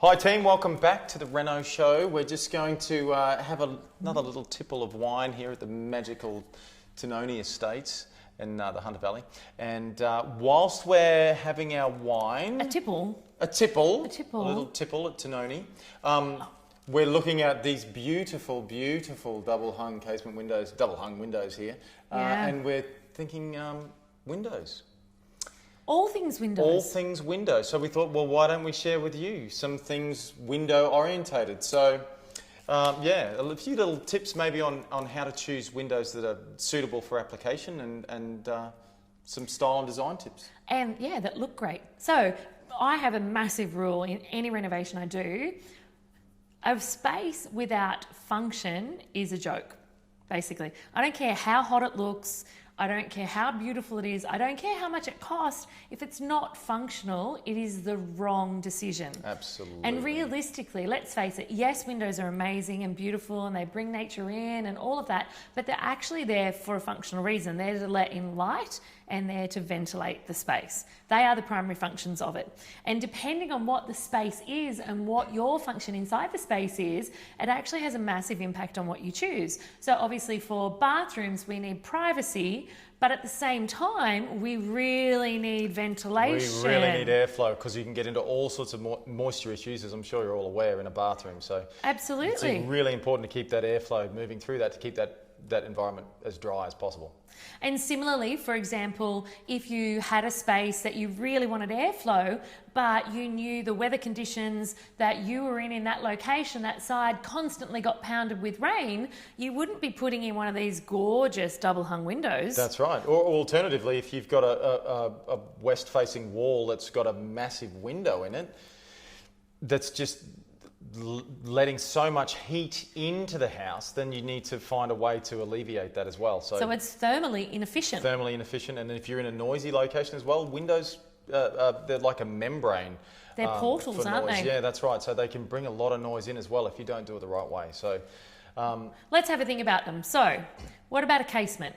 Hi team, welcome back to the Reno Show. We're just going to have another little tipple of wine here at the magical Tononi Estates in the Hunter Valley. And whilst we're having our wine... A tipple, a little tipple at Tononi. We're looking at these beautiful, beautiful double-hung windows here. And we're thinking windows. All things windows. All things windows. So we thought, well, why don't we share with you some things window orientated? So, a few little tips maybe on how to choose windows that are suitable for application and some style and design tips. And that look great. So I have a massive rule in any renovation I do. A space without function is a joke, basically. I don't care how hot it looks. I don't care how beautiful it is. I don't care how much it costs. If it's not functional, it is the wrong decision. Absolutely. And realistically, let's face it, yes, windows are amazing and beautiful and they bring nature in and all of that, but they're actually there for a functional reason. They're to let in light and they're to ventilate the space. They are the primary functions of it. And depending on what the space is and what your function inside the space is, it actually has a massive impact on what you choose. So obviously for bathrooms, we need privacy, but at the same time, we really need ventilation. We really need airflow because you can get into all sorts of moisture issues, as I'm sure you're all aware, in a bathroom. So absolutely, it's really important to keep that airflow moving through that, to keep that environment as dry as possible. And similarly, for example, if you had a space that you really wanted airflow, but you knew the weather conditions that you were in that location, that side constantly got pounded with rain, you wouldn't be putting in one of these gorgeous double hung windows. That's right. Or alternatively, if you've got a west-facing wall that's got a massive window in it, that's just letting so much heat into the house, then you need to find a way to alleviate that as well. So it's thermally inefficient. And then if you're in a noisy location as well, windows, they're like a membrane. They're portals, aren't they? Yeah, that's right. So they can bring a lot of noise in as well if you don't do it the right way. So let's have a think about them. So what about a casement?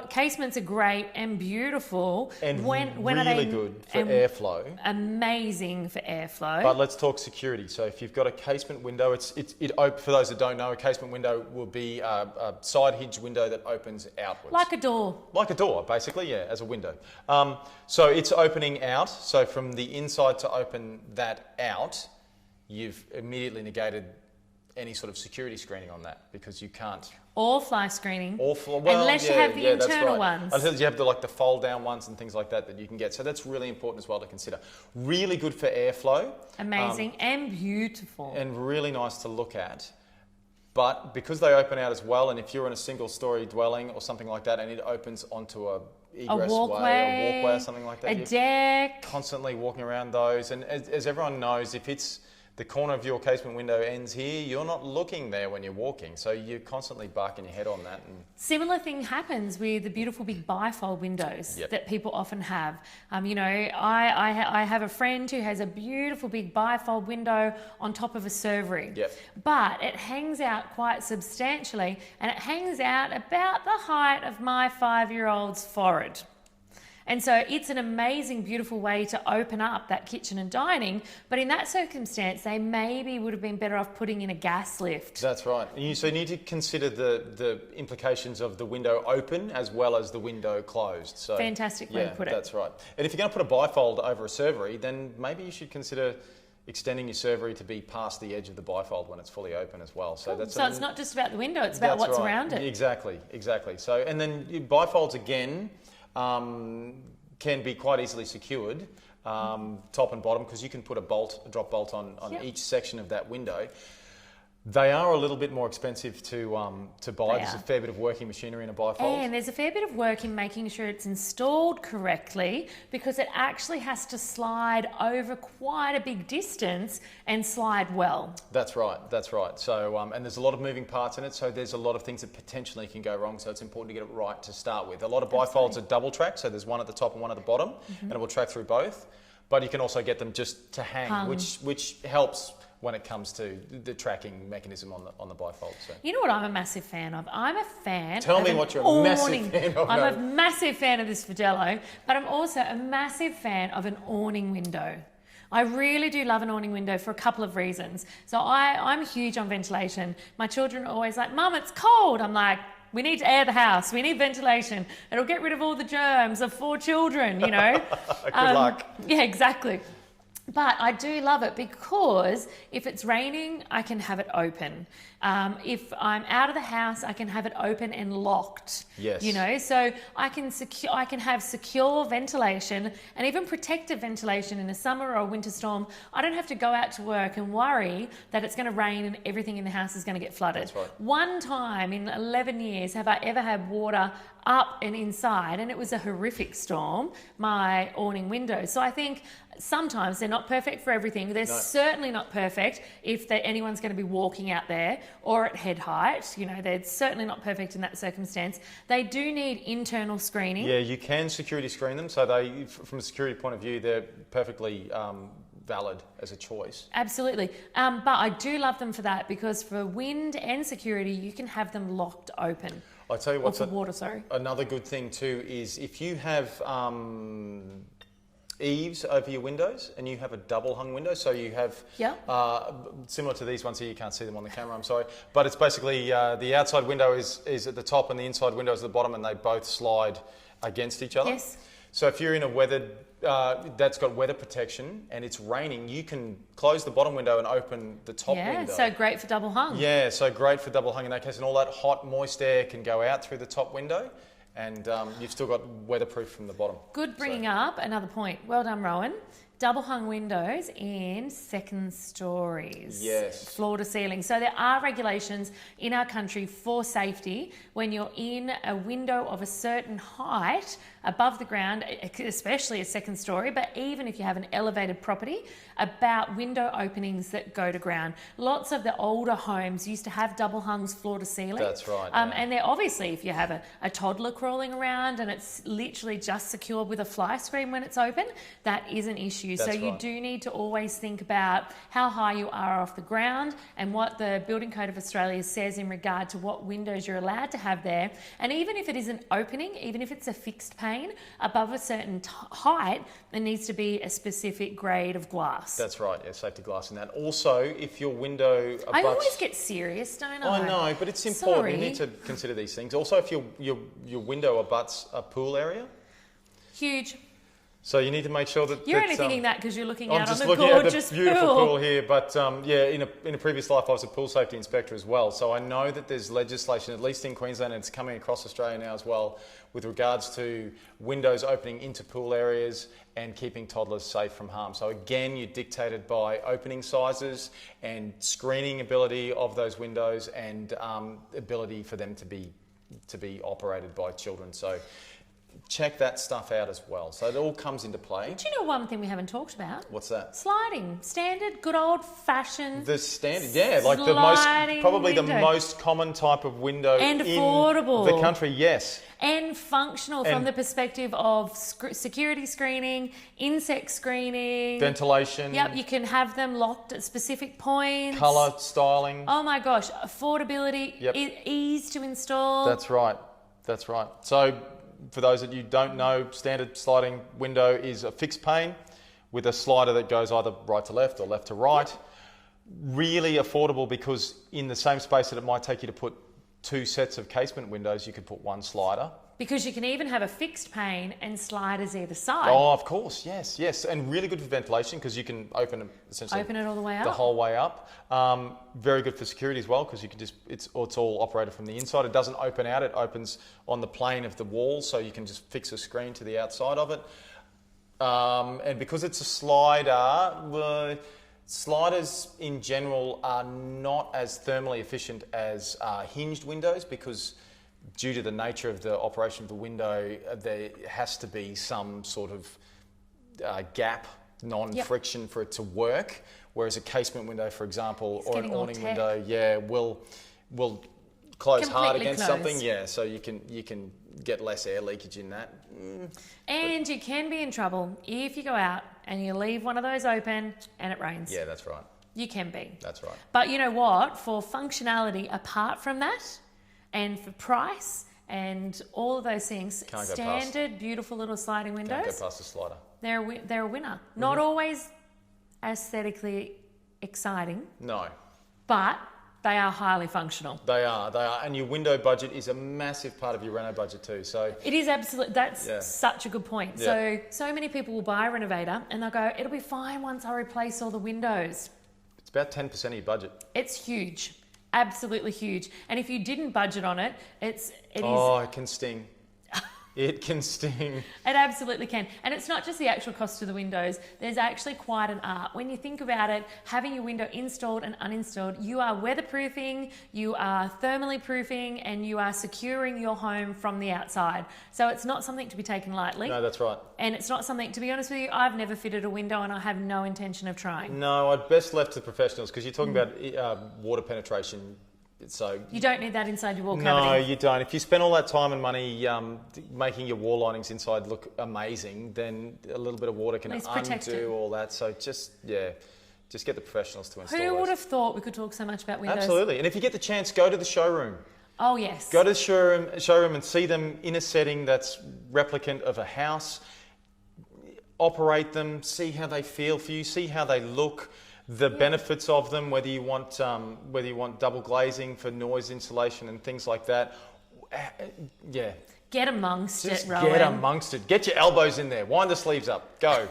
Casements are great and beautiful. And when really are they good for airflow. Amazing for airflow. But let's talk security. So if you've got a casement window, for those that don't know, a casement window will be a side hinge window that opens outwards. Like a door. Like a door, basically, yeah, as a window. So it's opening out. So from the inside to open that out, you've immediately negated any sort of security screening on that, because you can't. Or fly screening. Unless you have the internal ones. Unless you have the fold down ones and things like that you can get. So that's really important as well to consider. Really good for airflow. Amazing and beautiful. And really nice to look at. But because they open out as well, and if you're in a single story dwelling or something like that and it opens onto a walkway or something like that. A deck. Constantly walking around those. And as everyone knows, if it's the corner of your casement window ends here, you're not looking there when you're walking. So you're constantly barking your head on that. And similar thing happens with the beautiful big bifold windows that people often have. I have a friend who has a beautiful big bifold window on top of a servery. Yep. But it hangs out quite substantially, and it hangs out about the height of my 5-year-old's forehead. And so it's an amazing, beautiful way to open up that kitchen and dining. But in that circumstance, they maybe would have been better off putting in a gas lift. That's right. So you need to consider the implications of the window open as well as the window closed. So fantastic way to put it. That's right. And if you're going to put a bifold over a servery, then maybe you should consider extending your servery to be past the edge of the bifold when it's fully open as well. So cool. So it's not just about the window, it's about what's around it. Exactly. So, and then bifolds again, can be quite easily secured, top and bottom, because you can put a drop bolt on each section of that window. They are a little bit more expensive to buy. There's a fair bit of working machinery in a bifold. And there's a fair bit of work in making sure it's installed correctly, because it actually has to slide over quite a big distance and slide well. That's right. So, and there's a lot of moving parts in it, so there's a lot of things that potentially can go wrong, so it's important to get it right to start with. A lot of bifolds are double tracked, so there's one at the top and one at the bottom, and it will track through both. But you can also get them just to hang. Which helps when it comes to the tracking mechanism on the bifold. So. You know what I'm a massive fan of? I'm a fan Tell me what you're a massive fan of. I'm a massive fan of this Fidello, but I'm also a massive fan of an awning window. I really do love an awning window for a couple of reasons. So I'm huge on ventilation. My children are always like, Mum, it's cold. I'm like, we need to air the house. We need ventilation. It'll get rid of all the germs of 4 children, you know. Good luck. Yeah, exactly. But I do love it because if it's raining, I can have it open. If I'm out of the house, I can have it open and locked. Yes. You know, so I can have secure ventilation and even protective ventilation in a summer or a winter storm. I don't have to go out to work and worry that it's going to rain and everything in the house is going to get flooded. That's right. One time in 11 years have I ever had water up and inside, and it was a horrific storm, my awning windows. So I think sometimes they're not perfect for everything. They're certainly not perfect if anyone's going to be walking out there or at head height. You know, they're certainly not perfect in that circumstance. They do need internal screening. Yeah, you can security screen them. So they, from a security point of view, they're perfectly valid as a choice. Absolutely. But I do love them for that, because for wind and security, you can have them locked open. I tell you Or what's for water, sorry. another good thing too is if you have eaves over your windows and you have a double hung window, so you have similar to these ones here, you can't see them on the camera, I'm sorry, but it's basically the outside window is at the top and the inside window is at the bottom, and they both slide against each other. Yes. So if you're in a weathered, that's got weather protection and it's raining, you can close the bottom window and open the top window. Yeah, so great for double hung. Yeah, so great for double hung in that case, and all that hot, moist air can go out through the top window, and you've still got weatherproof from the bottom. Good bringing up another point. Well done, Rowan. Double hung windows in second stories. Yes. Floor to ceiling. So there are regulations in our country for safety when you're in a window of a certain height above the ground, especially a second story, but even if you have an elevated property, about window openings that go to ground. Lots of the older homes used to have double hungs floor to ceiling. That's right. And they're obviously, if you have a toddler crawling around and it's literally just secured with a fly screen when it's open, that is an issue. That's so you right. do need to always think about how high you are off the ground and what the Building Code of Australia says in regard to what windows you're allowed to have there. And even if it is an opening, even if it's a fixed pane above a certain height, there needs to be a specific grade of glass. That's right, yeah, safety glass in that. Also, if your window abuts... I always get serious, don't I? I know, but it's important. Sorry. You need to consider these things. Also, if your window abuts a pool area, Huge. so you need to make sure that... You're that, only thinking that because you're looking I'm out on just the looking at gorgeous the beautiful pool. pool here, but yeah, in a previous life I was a pool safety inspector as well, so I know that there's legislation, at least in Queensland, and it's coming across Australia now as well, with regards to windows opening into pool areas and keeping toddlers safe from harm. So again, you're dictated by opening sizes and screening ability of those windows and ability for them to be operated by children. So check that stuff out as well. So it all comes into play. Do you know one thing we haven't talked about? What's that? Sliding. Standard, good old fashioned. The standard, yeah, like sliding probably window. the most common type of window And in affordable. the country, yes. And functional from And- the perspective of security screening, insect screening. Ventilation, Yep, you can have them locked at specific points. colour, styling. Oh my gosh, affordability, Yep. ease to install. That's right. That's right. So for those that you don't know, standard sliding window is a fixed pane with a slider that goes either right to left or left to right. Really affordable because in the same space that it might take you to put 2 sets of casement windows, you could put 1 slider. Because you can even have a fixed pane and sliders either side. Oh, of course, yes, yes. And really good for ventilation because you can open it essentially Open it all the way up. the whole way up. Very good for security as well because you can just it's all operated from the inside. It doesn't open out; it opens on the plane of the wall, so you can just fix a screen to the outside of it. And because it's a slider, sliders in general are not as thermally efficient as hinged windows because due to the nature of the operation of the window, there has to be some sort of gap, non-friction for it to work. Whereas a casement window, for example, or an getting all awning tech. window, yeah, will close hard Completely against close. something. Yeah, so you can get less air leakage in that. And you can be in trouble if you go out and you leave one of those open and it rains. Yeah, that's right. You can be. That's right. But you know what? For functionality, apart from that, and for price and all of those things, Can't go standard, beautiful little sliding Can't windows, go past the slider. they're a winner. Not always aesthetically exciting, No. but they are highly functional. They are. And your window budget is a massive part of your reno budget too. So It is absolutely, that's Yeah. such a good point. Yeah. So many people will buy a renovator and they'll go, it'll be fine once I replace all the windows. it's about 10% of your budget. It's huge, absolutely huge. And if you didn't budget on it, it is. Oh, it can sting. It can sting. It absolutely can. And it's not just the actual cost of the windows. There's actually quite an art. When you think about it, having your window installed and uninstalled, you are weatherproofing, you are thermally proofing, and you are securing your home from the outside. So it's not something to be taken lightly. No, that's right. And it's not something, to be honest with you, I've never fitted a window and I have no intention of trying. No, I'd best left to professionals because you're talking about water penetration. So You don't need that inside your wall no, cavity. you don't. If you spend all that time and money making your wall linings inside look amazing, then a little bit of water can It's protected. undo all that. So just get the professionals to install Who would those. have thought we could talk so much about windows? Absolutely. And if you get the chance, go to the showroom. Oh, yes. Go to the showroom and see them in a setting that's replicant of a house. Operate them, see how they feel for you, see how they look. The benefits of them, whether you want double glazing for noise insulation and things like that. Yeah, Get amongst just it, Rowan. get amongst it. Get your elbows in there. Wind the sleeves up. Go.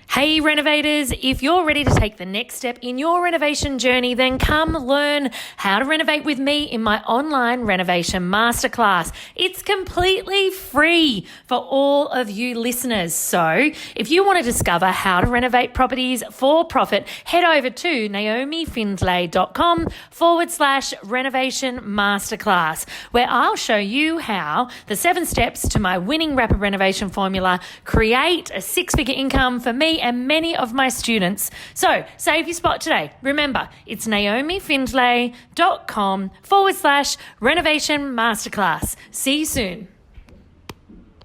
Hey renovators, if you're ready to take the next step in your renovation journey, then come learn how to renovate with me in my online renovation masterclass. It's completely free for all of you listeners. So if you want to discover how to renovate properties for profit, head over to naomifindlay.com/renovation masterclass, where I'll show you how the 7 steps to my winning rapid renovation formula create a 6-figure income for me and many of my students. So save your spot today. Remember, it's naomifindlay.com/renovation masterclass. See you soon.